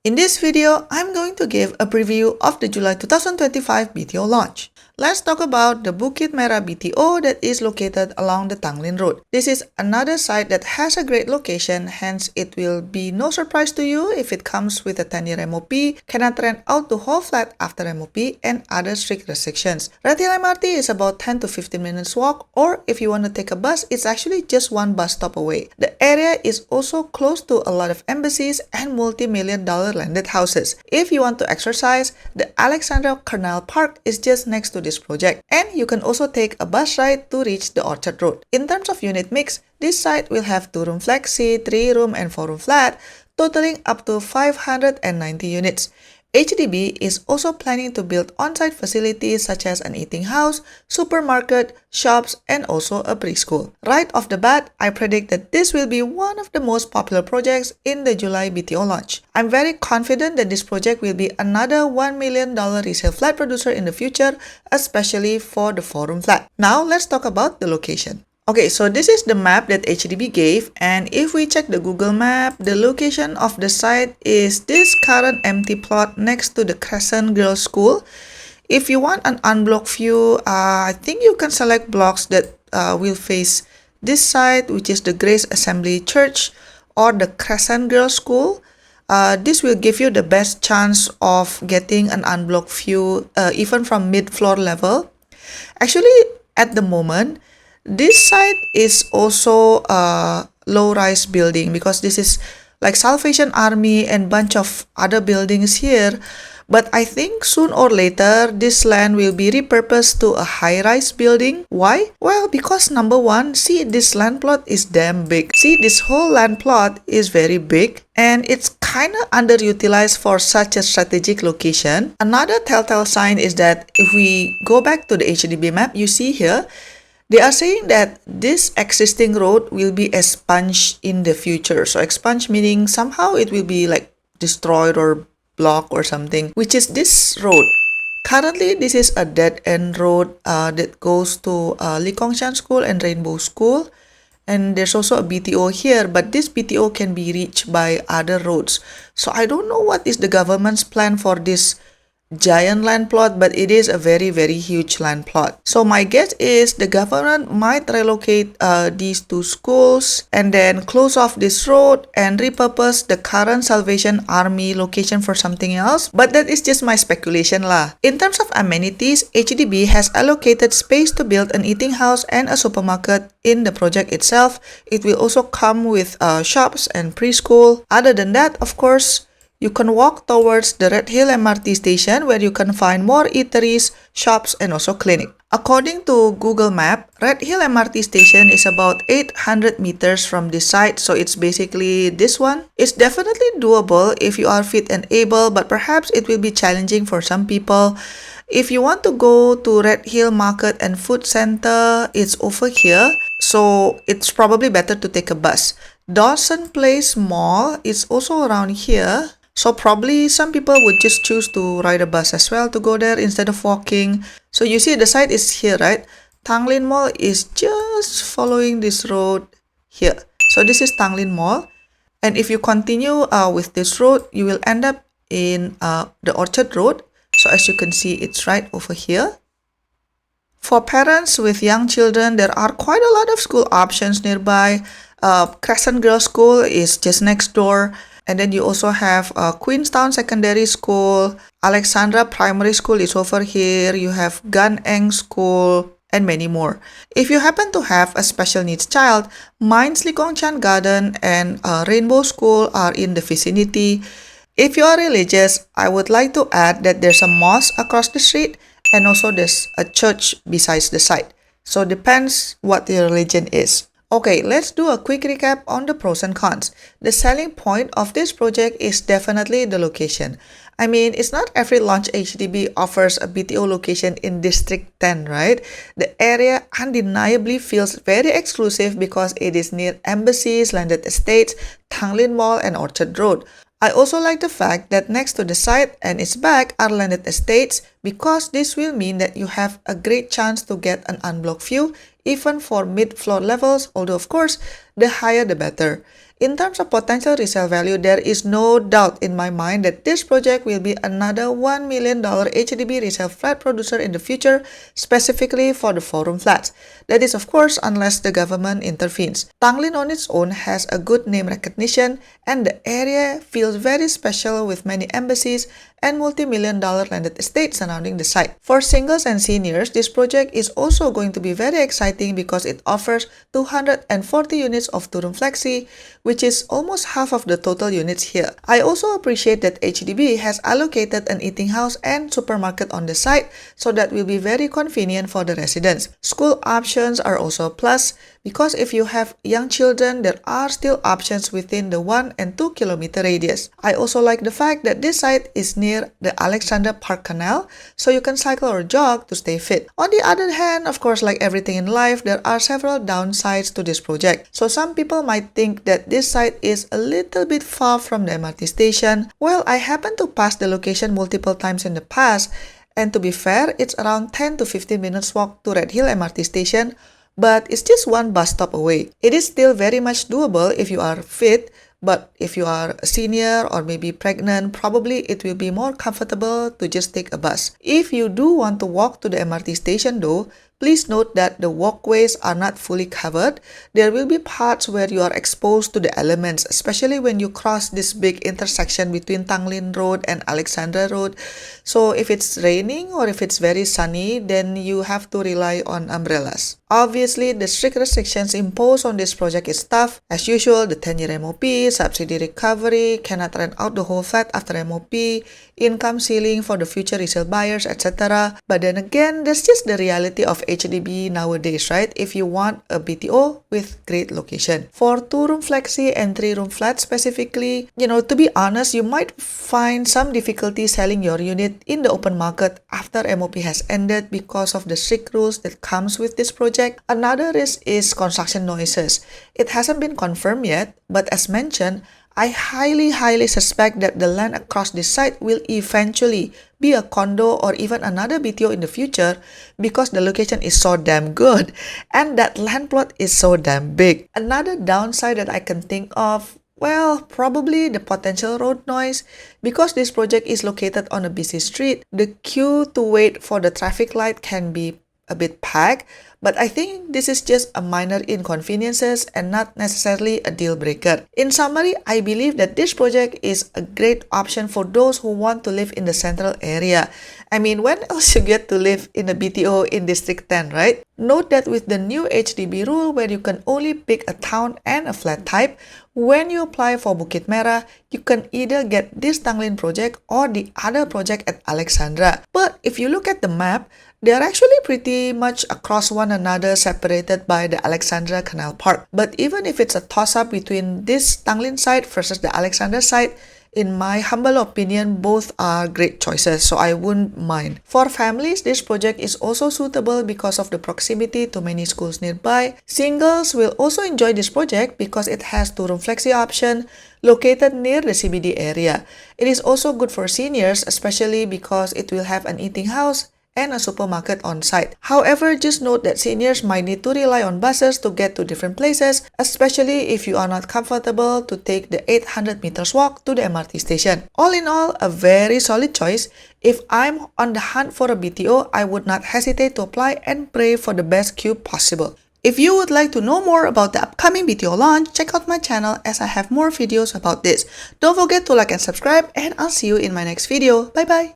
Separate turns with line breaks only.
In this video, I'm going to give a preview of the July 2025 BTO launch. Let's talk about the Bukit Merah BTO that is located along the Tanglin Road. This is another site that has a great location, hence it will be no surprise to you if it comes with a 10-year MOP, cannot rent out the whole flat after MOP, and other strict restrictions. Redhill MRT is about 10 to 15 minutes walk, or if you want to take a bus, it's actually just one bus stop away. The area is also close to a lot of embassies and multi-million-dollar landed houses. If you want to exercise, the Alexandra Park is just next to this project, and you can also take a bus ride to reach the Orchard Road. In terms of unit mix, this site will have 2-room flexi, 3-room and 4-room flat, totaling up to 590 units. HDB is also planning to build on-site facilities such as an eating house, supermarket, shops, and also a preschool. Right off the bat, I predict that this will be one of the most popular projects in the July BTO launch. I'm very confident that this project will be another $1 million resale flat producer in the future, especially for the 4-room flat. Now, let's talk about the location. Okay, so this is the map that HDB gave, and if we check the Google map, the location of the site is this current empty plot next to the Crescent Girls School. If you want an unblocked view, I think you can select blocks that will face this side, which is the Grace Assembly Church or the Crescent Girls School. This will give you the best chance of getting an unblocked view even from mid-floor level. Actually, at the moment, this site is also a low-rise building because this is like Salvation Army and bunch of other buildings here. But I think soon or later, this land will be repurposed to a high-rise building. Why? Well, because number one, see, this land plot is damn big. See, this whole land plot is very big and it's kind of underutilized for such a strategic location. Another telltale sign is that if we go back to the HDB map, you see here, they are saying that this existing road will be expunged in the future. So expunged meaning somehow it will be like destroyed or blocked or something, which is this road. Currently, this is a dead-end road that goes to Lee Kong Chian School and Rainbow School. And there's also a BTO here, but this BTO can be reached by other roads. So I don't know what is the government's plan for this giant land plot, but it is a very huge land plot. So my guess is the government might relocate these two schools and then close off this road and repurpose the current Salvation Army location for something else, but that is just my speculation lah. In terms of amenities, HDB has allocated space to build an eating house and a supermarket in the project itself. It will also come with shops and preschool. Other than that, of course, you can walk towards the Redhill MRT station where you can find more eateries, shops, and also clinic. According to Google Map, Redhill MRT station is about 800 meters from this site, so it's basically this one. It's definitely doable if you are fit and able, but perhaps it will be challenging for some people. If you want to go to Redhill Market and Food Center, it's over here, so it's probably better to take a bus. Dawson Place Mall is also around here. So probably some people would just choose to ride a bus as well to go there instead of walking. So you see the site is here, right? Tanglin Mall is just following this road here. So this is Tanglin Mall. And if you continue with this road, you will end up in the Orchard Road. So as you can see, it's right over here. For parents with young children, there are quite a lot of school options nearby. Crescent Girls School is just next door. And then you also have Queenstown Secondary School, Alexandra Primary School is over here, you have Gan Eng School, and many more. If you happen to have a special needs child, Mines Lee Kong Chian Garden and Rainbow School are in the vicinity. If you are religious, I would like to add that there's a mosque across the street and also there's a church besides the site. So depends what your religion is. Okay, let's do a quick recap on the pros and cons. The selling point of this project is definitely the location. I mean, it's not every launch HDB offers a BTO location in District 10, right? The area undeniably feels very exclusive because it is near embassies, landed estates, Tanglin Mall, and Orchard Road. I also like the fact that next to the site and its back are landed estates because this will mean that you have a great chance to get an unblocked view even for mid-floor levels, although of course, the higher the better. In terms of potential resale value, there is no doubt in my mind that this project will be another $1 million HDB resale flat producer in the future, specifically for the 4-room flats. That is, of course, unless the government intervenes. Tanglin on its own has a good name recognition, and the area feels very special with many embassies and multi-million-dollar landed estates surrounding the site. For singles and seniors, this project is also going to be very exciting because it offers 240 units of 2-room flexi, which is almost half of the total units here. I also appreciate that HDB has allocated an eating house and supermarket on the site, so that will be very convenient for the residents. School options are also a plus, because if you have young children, there are still options within the 1 and 2 kilometer radius. I also like the fact that this site is near the Alexandra Park Canal, so you can cycle or jog to stay fit. On the other hand, of course, like everything in life, there are several downsides to this project. So some people might think that this site is a little bit far from the MRT station. Well, I happened to pass the location multiple times in the past, and to be fair, it's around 10 to 15 minutes walk to Redhill MRT station, but it's just one bus stop away. It is still very much doable if you are fit, but if you are a senior or maybe pregnant, probably it will be more comfortable to just take a bus. If you do want to walk to the MRT station though, please note that the walkways are not fully covered. There will be parts where you are exposed to the elements, especially when you cross this big intersection between Tanglin Road and Alexandra Road. So if it's raining or if it's very sunny, then you have to rely on umbrellas. Obviously, the strict restrictions imposed on this project is tough. As usual, the 10-year MOP, subsidy recovery, cannot rent out the whole flat after MOP, income ceiling for the future resale buyers, etc. But then again, that's just the reality of HDB nowadays, right? If you want a BTO with great location. For 2-room flexi and 3-room flat specifically, to be honest, you might find some difficulty selling your unit in the open market after MOP has ended because of the strict rules that comes with this project. Another risk is construction noises. It hasn't been confirmed yet, but as mentioned, I highly suspect that the land across this site will eventually be a condo or even another BTO in the future because the location is so damn good and that land plot is so damn big. Another downside that I can think of, well, probably the potential road noise. Because this project is located on a busy street, the queue to wait for the traffic light can be a bit packed, but I think this is just a minor inconveniences and not necessarily a deal breaker. In summary, I believe that this project is a great option for those who want to live in the central area. I mean, when else you get to live in a BTO in District 10, right? Note that with the new HDB rule where you can only pick a town and a flat type, when you apply for Bukit Merah, you can either get this Tanglin project or the other project at Alexandra. But if you look at the map, they are actually pretty much across one another, separated by the Alexandra Canal Park. But even if it's a toss-up between this Tanglin site versus the Alexandra site, in my humble opinion, both are great choices, so I wouldn't mind. For families, this project is also suitable because of the proximity to many schools nearby. Singles will also enjoy this project because it has 2-room flexi option located near the CBD area. It is also good for seniors, especially because it will have an eating house and a supermarket on site. However, just note that seniors might need to rely on buses to get to different places, especially if you are not comfortable to take the 800 meters walk to the MRT station. All in all, a very solid choice. If I'm on the hunt for a BTO, I would not hesitate to apply and pray for the best queue possible. If you would like to know more about the upcoming BTO launch, check out my channel as I have more videos about this. Don't forget to like and subscribe, and I'll see you in my next video. Bye bye!